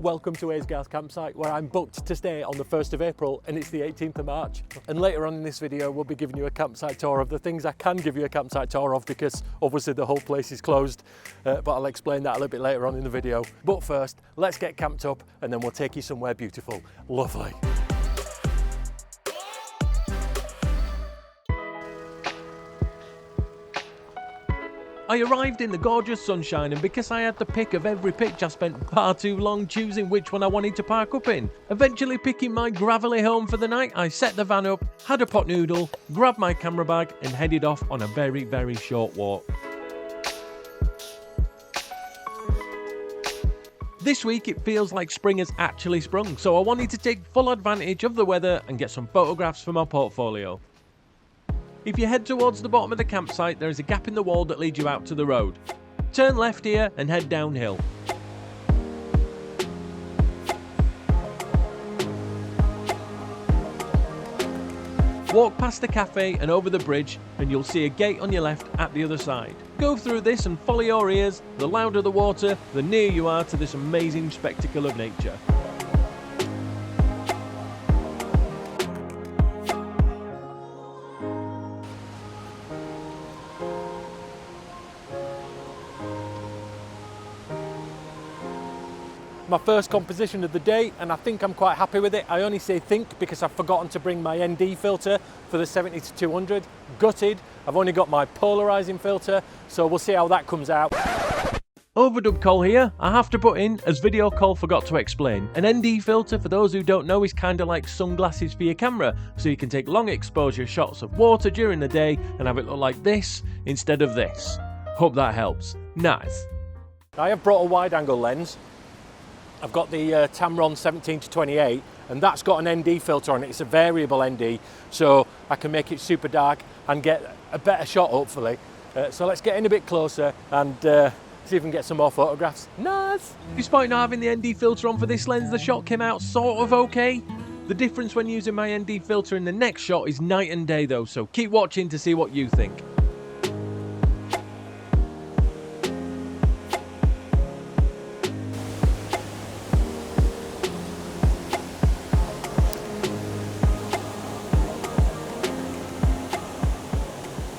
welcome to Aysgarth campsite, where I'm booked to stay on the 1st of April and it's the 18th of March. And later on in this video we'll be giving you a campsite tour of the things I can give you a campsite tour of, because obviously the whole place is closed, but I'll explain that a little bit later on in the video. But first, let's get camped up and then we'll take you somewhere beautiful. Lovely. I arrived in the gorgeous sunshine, and because I had the pick of every pitch, I spent far too long choosing which one I wanted to park up in. Eventually picking my gravelly home for the night, I set the van up, had a pot noodle, grabbed my camera bag and headed off on a very, very short walk. This week it feels like spring has actually sprung, so I wanted to take full advantage of the weather and get some photographs for my portfolio. If you head towards the bottom of the campsite, there is a gap in the wall that leads you out to the road. Turn left here and head downhill. Walk past the cafe and over the bridge and you'll see a gate on your left at the other side. Go through this and follow your ears. The louder the water, the nearer you are to this amazing spectacle of nature. My first composition of the day, and I think I'm quite happy with it. I only say think because I've forgotten to bring my ND filter for the 70-200. Gutted. I've only got my polarizing filter, so we'll see how that comes out. Overdub call here. I have to put in, as video call forgot to explain. An ND filter, for those who don't know, is kind of like sunglasses for your camera, so you can take long exposure shots of water during the day and have it look like this instead of this. Hope that helps. Nice. I have brought a wide angle lens. I've got the Tamron 17-28, and that's got an ND filter on it. It's a variable ND, so I can make it super dark and get a better shot, hopefully. So let's get in a bit closer and see if we can get some more photographs. Nice! Despite not having the ND filter on for this lens, the shot came out sort of okay. The difference when using my ND filter in the next shot is night and day though, so keep watching to see what you think.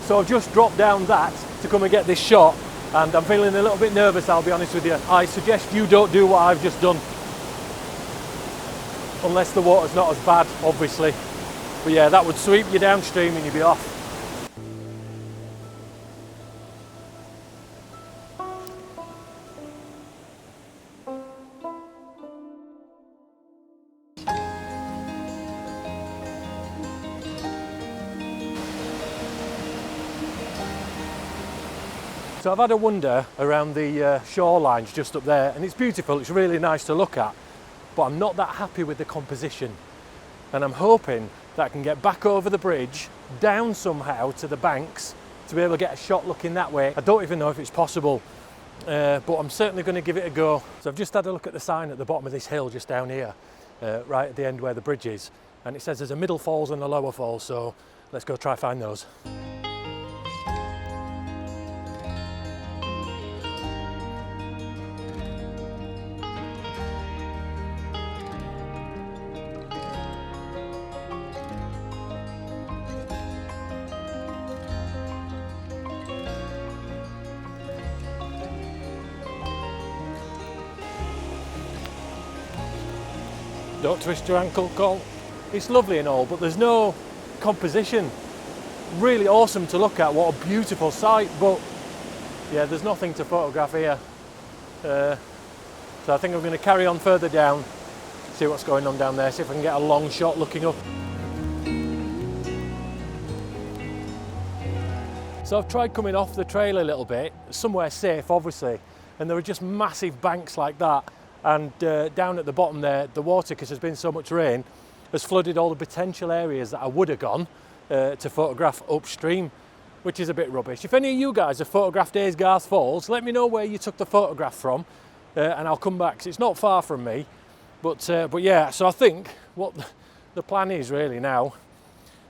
So I've just dropped down that to come and get this shot, and I'm feeling a little bit nervous, I'll be honest with you. I suggest you don't do what I've just done. Unless the water's not as bad, obviously. But yeah, that would sweep you downstream and you'd be off. So I've had a wander around the shorelines just up there, and it's beautiful, it's really nice to look at, but I'm not that happy with the composition, and I'm hoping that I can get back over the bridge, down somehow to the banks to be able to get a shot looking that way. I don't even know if it's possible, but I'm certainly going to give it a go. So I've just had a look at the sign at the bottom of this hill just down here, right at the end where the bridge is, and it says there's a middle falls and a lower falls, so let's go try find those. Don't twist your ankle, Cole. It's lovely and all, but there's no composition. Really awesome to look at, what a beautiful sight, but yeah, there's nothing to photograph here. So I think I'm going to carry on further down, see what's going on down there, see if I can get a long shot looking up. So I've tried coming off the trail a little bit, somewhere safe obviously, and there are just massive banks like that. And down at the bottom there, the water, because there's been so much rain, has flooded all the potential areas that I would have gone to photograph upstream, which is a bit rubbish. If any of you guys have photographed Aysgarth Falls, let me know where you took the photograph from, and I'll come back, 'cause it's not far from me. But yeah, so I think what the plan is really now,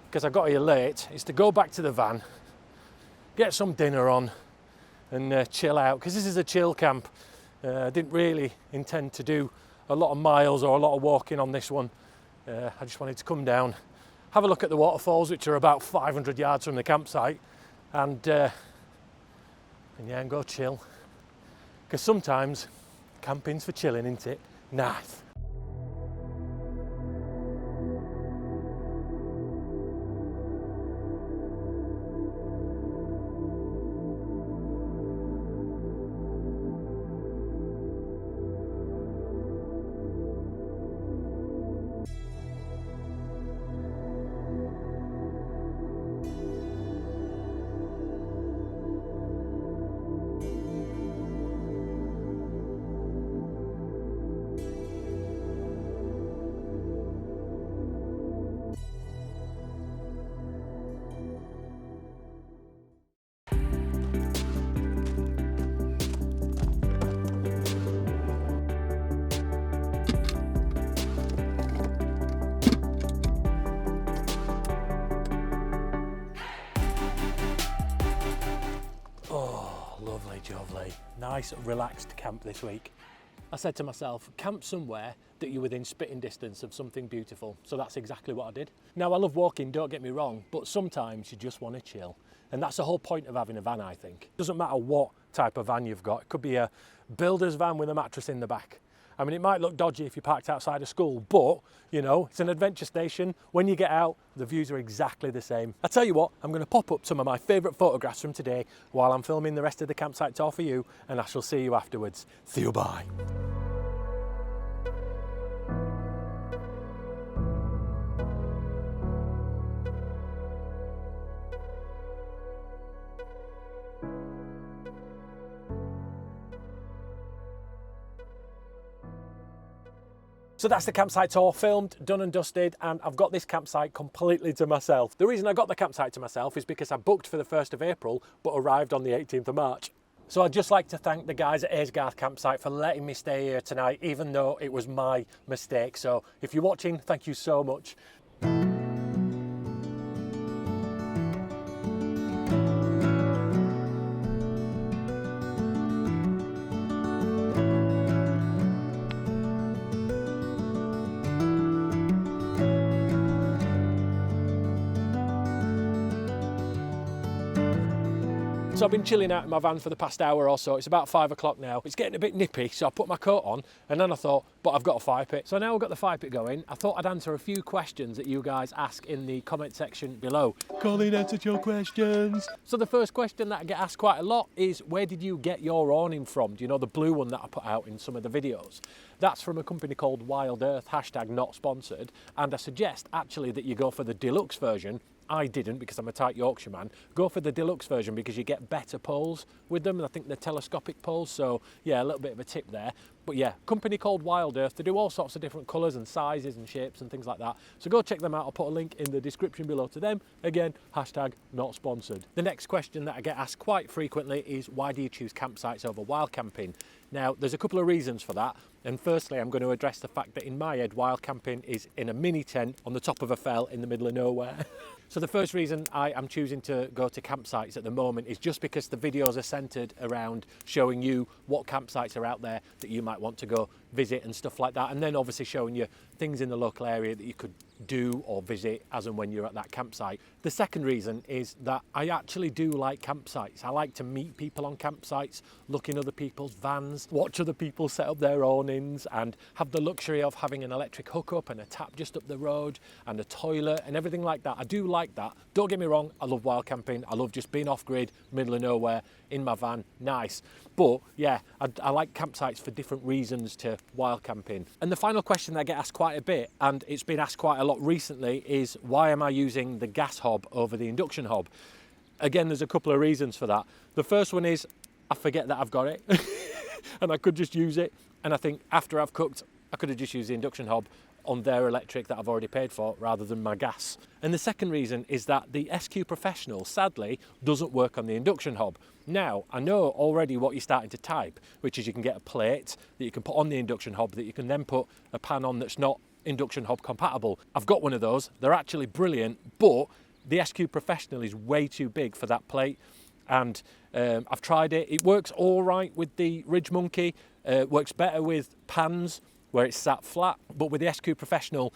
because I got here late, is to go back to the van, get some dinner on, and chill out, because this is a chill camp. I didn't really intend to do a lot of miles or a lot of walking on this one. I just wanted to come down, have a look at the waterfalls, which are about 500 yards from the campsite, and yeah, and go chill. Because sometimes camping's for chilling, isn't it? Nice. Lovely, nice relaxed camp this week. I said to myself, camp somewhere that you're within spitting distance of something beautiful. So that's exactly what I did. Now I love walking, don't get me wrong, but sometimes you just want to chill. And that's the whole point of having a van, I think. Doesn't matter what type of van you've got. It could be a builder's van with a mattress in the back. I mean, it might look dodgy if you're parked outside of school, but, you know, it's an adventure station. When you get out, the views are exactly the same. I tell you what, I'm going to pop up some of my favourite photographs from today while I'm filming the rest of the campsite tour for you, and I shall see you afterwards. See you, bye. So that's the campsite tour filmed, done and dusted, and I've got this campsite completely to myself. The reason I got the campsite to myself is because I booked for the 1st of April, but arrived on the 18th of March. So I'd just like to thank the guys at Aysgarth campsite for letting me stay here tonight, even though it was my mistake. So if you're watching, thank you so much. So I've been chilling out in my van for the past hour or so. It's about 5 o'clock now. It's getting a bit nippy, so I put my coat on, and then I thought, but I've got a fire pit. So now I've got the fire pit going, I thought I'd answer a few questions that you guys ask in the comment section below. Colin, answer your questions. So the first question that I get asked quite a lot is, where did you get your awning from? Do you know, the blue one that I put out in some of the videos? That's from a company called Wild Earth, hashtag not sponsored, and I suggest actually that you go for the deluxe version. I didn't, because I'm a tight Yorkshire man. Go for the deluxe version because you get better poles with them, and I think they're telescopic poles, so yeah, a little bit of a tip there. But yeah, company called Wild Earth. They do all sorts of different colours and sizes and shapes and things like that. So go check them out. I'll put a link in the description below to them. Again, hashtag not sponsored. The next question that I get asked quite frequently is, why do you choose campsites over wild camping? Now, there's a couple of reasons for that. And firstly, I'm going to address the fact that in my head, wild camping is in a mini tent on the top of a fell in the middle of nowhere. So the first reason I am choosing to go to campsites at the moment is just because the videos are centred around showing you what campsites are out there that you might want to go visit and stuff like that, and then obviously showing you things in the local area that you could do or visit as and when you're at that campsite. The second reason is that I actually do like campsites. I like to meet people on campsites, look in other people's vans, watch other people set up their awnings, and have the luxury of having an electric hookup and a tap just up the road and a toilet and everything like that. I do like that. Don't get me wrong, I love wild camping. I love just being off grid, middle of nowhere, in my van, nice. But yeah, I like campsites for different reasons to wild camping. And the final question that I get asked quite a bit, and it's been asked quite a lot recently, is why am I using the gas hob over the induction hob? Again, there's a couple of reasons for that. The first one is I forget that I've got it and I could just use it. And I think after I've cooked, I could have just used the induction hob on their electric that I've already paid for rather than my gas. And the second reason is that the SQ Professional, sadly, doesn't work on the induction hob. Now, I know already what you're starting to type, which is you can get a plate that you can put on the induction hob that you can then put a pan on that's not induction hob compatible. I've got one of those. They're actually brilliant, but the SQ Professional is way too big for that plate. And I've tried it. It works all right with the Ridge Monkey. Works better with pans. where it's sat flat, but with the SQ Professional,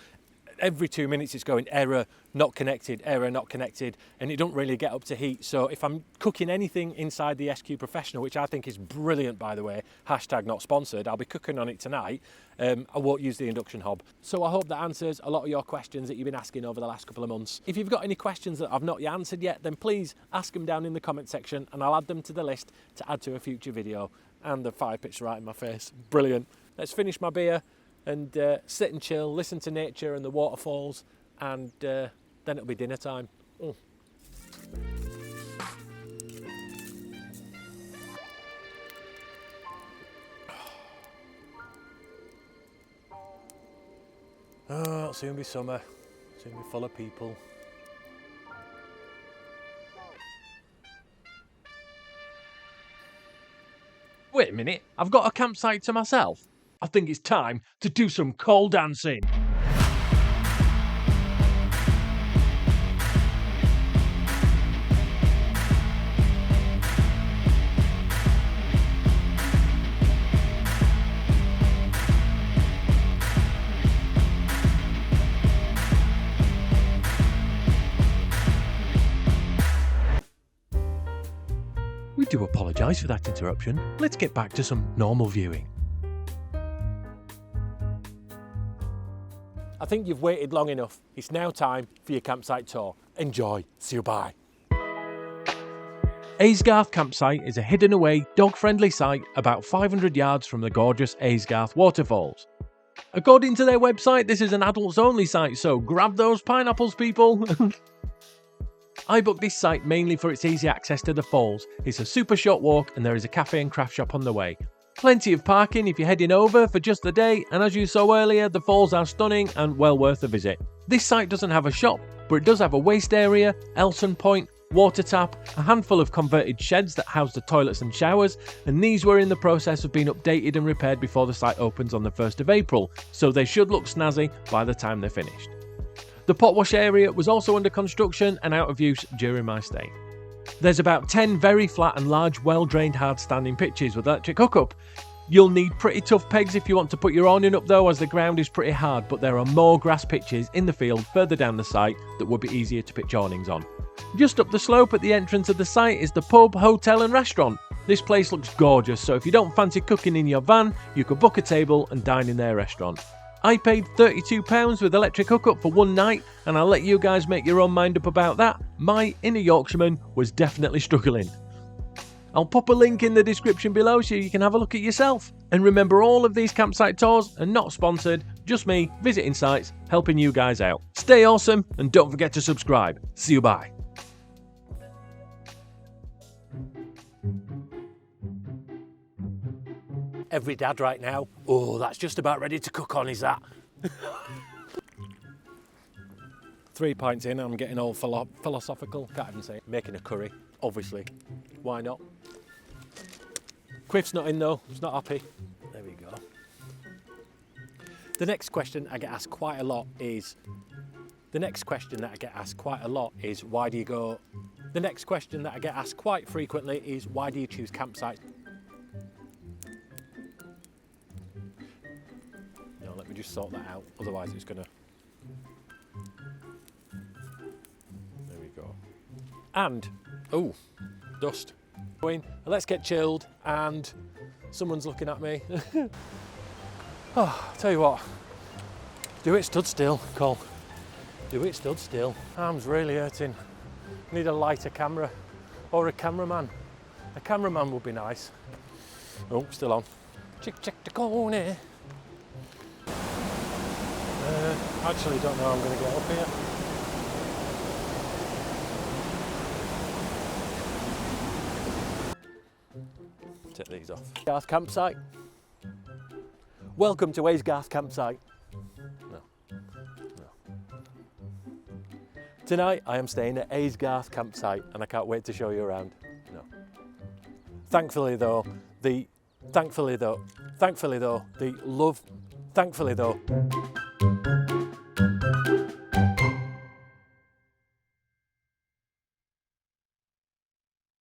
every 2 minutes it's going error, not connected, and it don't really get up to heat. So if I'm cooking anything inside the SQ Professional, which I think is brilliant, by the way, hashtag not sponsored, I'll be cooking on it tonight, I won't use the induction hob. So I hope that answers a lot of your questions that you've been asking over the last couple of months. If you've got any questions that I've not yet answered yet, then please ask them down in the comment section and I'll add them to the list to add to a future video. And the fire pit's right in my face. Brilliant. Let's finish my beer and sit and chill, listen to nature and the waterfalls, and then it'll be dinner time. Oh, it'll soon be summer, soon be full of people. Wait a minute, I've got a campsite to myself. I think it's time to do some coal dancing. We do apologise for that interruption. Let's get back to some normal viewing. I think you've waited long enough. It's now time for your campsite tour. Enjoy. See you, bye. Aysgarth campsite is a hidden away, dog-friendly site about 500 yards from the gorgeous Aysgarth waterfalls. According to their website, this is an adults-only site, so grab those pineapples, people. I booked this site mainly for its easy access to the falls. It's a super short walk and there is a cafe and craft shop on the way. Plenty of parking if you're heading over for just the day, and as you saw earlier, the falls are stunning and well worth a visit. This site doesn't have a shop, but it does have a waste area, Elson Point, water tap, a handful of converted sheds that house the toilets and showers, and these were in the process of being updated and repaired before the site opens on the 1st of April, so they should look snazzy by the time they're finished. The potwash area was also under construction and out of use during my stay. There's about 10 very flat and large well-drained hard-standing pitches with electric hookup. You'll need pretty tough pegs if you want to put your awning up though, as the ground is pretty hard, but there are more grass pitches in the field further down the site that would be easier to pitch awnings on. Just up the slope at the entrance of the site is the pub, hotel and restaurant. This place looks gorgeous, so if you don't fancy cooking in your van, you could book a table and dine in their restaurant. I paid £32 with electric hookup for one night, and I'll let you guys make your own mind up about that. My inner Yorkshireman was definitely struggling. I'll pop a link in the description below so you can have a look at yourself. And remember, all of these campsite tours are not sponsored, just me visiting sites, helping you guys out. Stay awesome and don't forget to subscribe. See you, bye. Every dad right now, oh, that's just about ready to cook on, is that? 3 pints in, I'm getting all philosophical, can't even say it. Making a curry, obviously. Why not? Quiff's not in though, he's not happy. There we go. The next question I get asked quite a lot is, why do you go? The next question that I get asked quite frequently is, why do you choose campsites? Let me just sort that out, otherwise it's gonna... There we go. And, oh, dust. Let's get chilled, and someone's looking at me. Oh, I'll tell you what, do it stood still, Cole. Do it stood still. Arm's really hurting. Need a lighter camera, or a cameraman. A cameraman would be nice. Oh, still on. Chick the corner. Actually don't know how I'm going to get up here. Take these off. Aysgarth campsite. Welcome to Aysgarth campsite. No. Tonight I am staying at Aysgarth campsite and I can't wait to show you around. No. Thankfully though, the